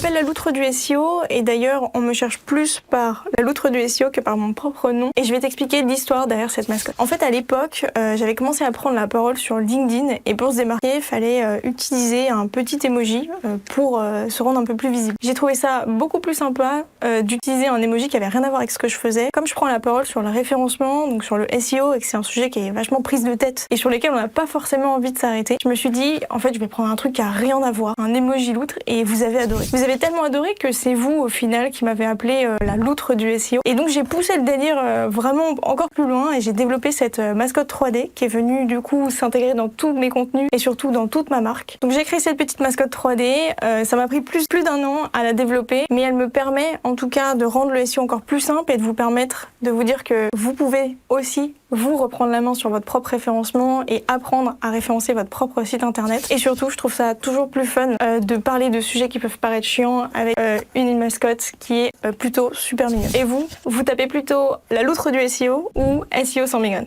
m'appelle la loutre du SEO et d'ailleurs on me cherche plus par la loutre du SEO que par mon propre nom et je vais t'expliquer l'histoire derrière cette mascotte. En fait à l'époque j'avais commencé à prendre la parole sur LinkedIn et pour se démarquer il fallait utiliser un petit emoji pour se rendre un peu plus visible. J'ai trouvé ça beaucoup plus sympa d'utiliser un emoji qui avait rien à voir avec ce que je faisais. Comme je prends la parole sur le référencement, donc sur le SEO et que c'est un sujet qui est vachement prise de tête et sur lequel on n'a pas forcément envie de s'arrêter, je me suis dit en fait je vais prendre un truc qui a rien à voir, un emoji loutre, et vous avez adoré. Vous avez tellement adoré que c'est vous au final qui m'avez appelé la loutre du SEO. Et donc j'ai poussé le délire vraiment encore plus loin et j'ai développé cette mascotte 3D qui est venue du coup s'intégrer dans tous mes contenus et surtout dans toute ma marque. Donc j'ai créé cette petite mascotte 3D, ça m'a pris plus d'un an à la développer, mais elle me permet en tout cas de rendre le SEO encore plus simple et de vous permettre de vous dire que vous pouvez aussi vous reprendre la main sur votre propre référencement et apprendre à référencer votre propre site internet. Et surtout, je trouve ça toujours plus fun de parler de sujets qui peuvent paraître chiants avec une mascotte qui est plutôt super mignonne. Et vous tapez plutôt la loutre du SEO ou SEO sans mignonne.